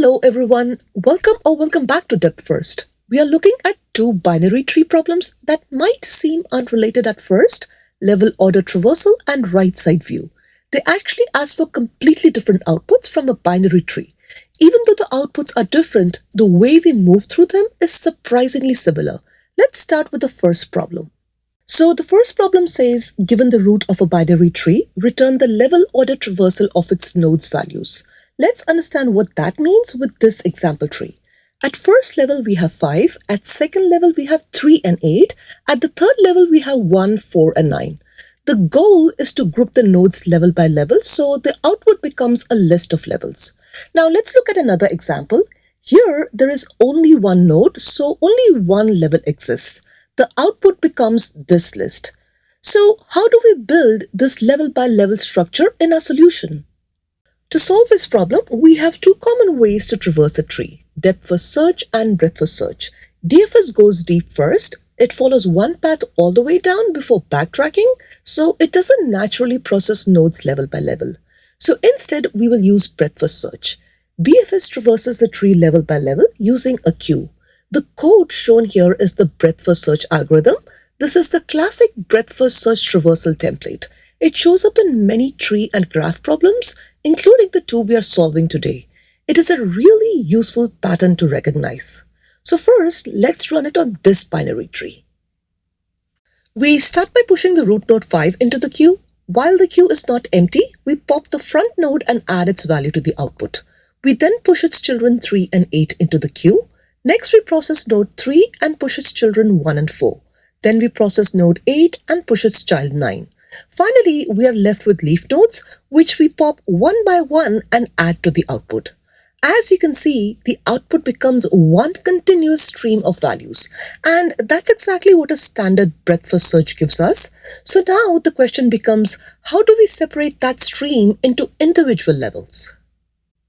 Hello everyone, welcome back to Depth First. We are looking at two binary tree problems that might seem unrelated at first, level order traversal and right side view. They actually ask for completely different outputs from a binary tree. Even though the outputs are different, the way we move through them is surprisingly similar. Let's start with the first problem. So the first problem says, given the root of a binary tree, return the level order traversal of its nodes values. Let's understand what that means with this example tree. At first level, we have 5. At second level, we have 3 and 8. At the third level, we have 1, 4, and 9. The goal is to group the nodes level by level, so the output becomes a list of levels. Now let's look at another example. Here, there is only one node, so only one level exists. The output becomes this list. So how do we build this level by level structure in our solution? To solve this problem, we have two common ways to traverse a tree: depth first search and breadth first search. DFS goes deep first. It follows one path all the way down before backtracking, so it doesn't naturally process nodes level by level. So instead, we will use breadth first search. BFS traverses the tree level by level using a queue. The code shown here is the breadth first search algorithm. This is the classic breadth first search traversal template. It shows up in many tree and graph problems, including the two we are solving today. It is a really useful pattern to recognize. So first, let's run it on this binary tree. We start by pushing the root node 5 into the queue. While the queue is not empty, we pop the front node and add its value to the output. We then push its children 3 and 8 into the queue. Next, we process node 3 and push its children 1 and 4. Then we process node 8 and push its child 9. Finally, we are left with leaf nodes, which we pop one by one and add to the output. As you can see, the output becomes one continuous stream of values, and that's exactly what a standard breadth first search gives us. So now the question becomes, how do we separate that stream into individual levels?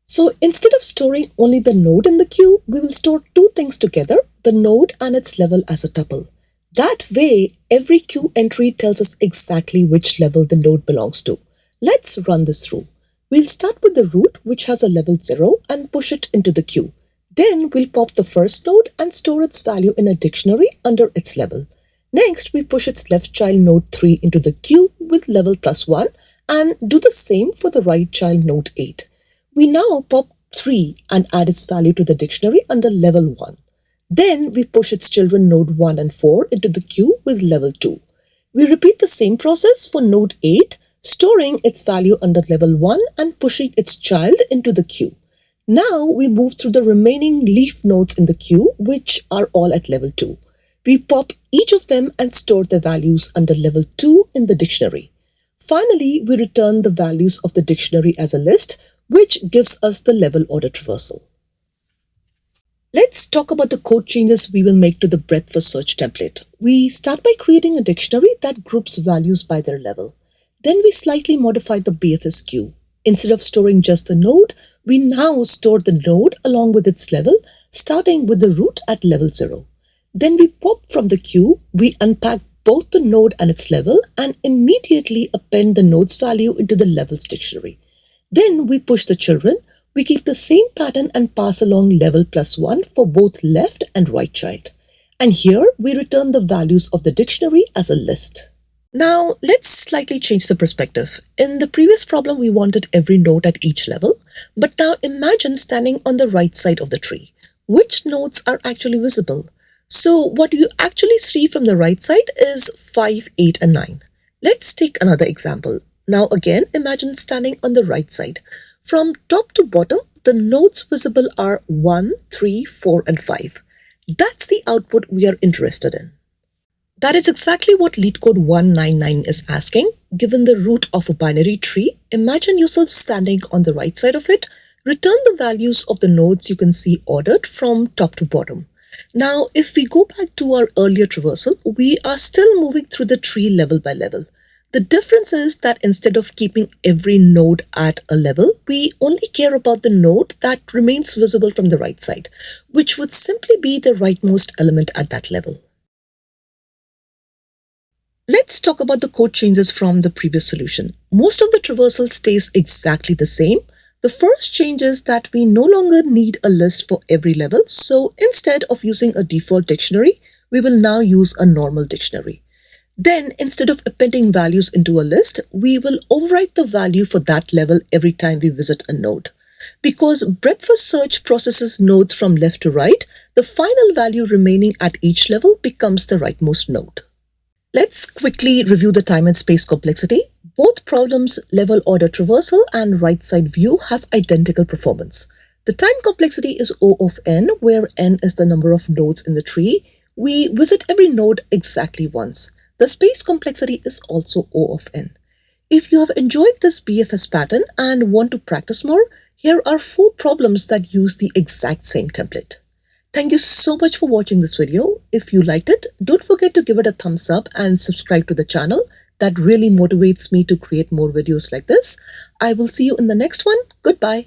So instead of storing only the node in the queue, we will store two things together, the node and its level as a tuple. That way, every queue entry tells us exactly which level the node belongs to. Let's run this through. We'll start with the root, which has a level 0, and push it into the queue. Then we'll pop the first node and store its value in a dictionary under its level. Next, we push its left child node 3 into the queue with level +1 and do the same for the right child node 8. We now pop 3 and add its value to the dictionary under level 1. Then we push its children node 1 and 4 into the queue with level 2. We repeat the same process for node 8, storing its value under level 1 and pushing its child into the queue. Now we move through the remaining leaf nodes in the queue, which are all at level 2. We pop each of them and store their values under level 2 in the dictionary. Finally, we return the values of the dictionary as a list, which gives us the level order traversal. Let's talk about the code changes we will make to the breadth first search template. We start by creating a dictionary that groups values by their level. Then we slightly modify the BFS queue. Instead of storing just the node, we now store the node along with its level, starting with the root at level 0. Then we pop from the queue, we unpack both the node and its level, and immediately append the node's value into the levels dictionary. Then we push the children. We keep the same pattern and pass along level +1 for both left and right child. And here we return the values of the dictionary as a list. Now let's slightly change the perspective. In the previous problem, we wanted every node at each level, but now imagine standing on the right side of the tree. Which nodes are actually visible? So what you actually see from the right side is 5, 8, and 9. Let's take another example. Now again, imagine standing on the right side. From top to bottom, the nodes visible are 1, 3, 4, and 5. That's the output we are interested in. That is exactly what LeetCode 199 is asking. Given the root of a binary tree, imagine yourself standing on the right side of it. Return the values of the nodes you can see ordered from top to bottom. Now, if we go back to our earlier traversal, we are still moving through the tree level by level. The difference is that instead of keeping every node at a level, we only care about the node that remains visible from the right side, which would simply be the rightmost element at that level. Let's talk about the code changes from the previous solution. Most of the traversal stays exactly the same. The first change is that we no longer need a list for every level. So instead of using a default dictionary, we will now use a normal dictionary. Then, instead of appending values into a list, we will overwrite the value for that level every time we visit a node. Because breadth first search processes nodes from left to right, the final value remaining at each level becomes the rightmost node. Let's quickly review the time and space complexity. Both problems, level order traversal and right side view, have identical performance. The time complexity is O of n, where n is the number of nodes in the tree. We visit every node exactly once. The space complexity is also O of n. If you have enjoyed this BFS pattern and want to practice more, here are 4 problems that use the exact same template. Thank you so much for watching this video. If you liked it, don't forget to give it a thumbs up and subscribe to the channel. That really motivates me to create more videos like this. I will see you in the next one. Goodbye.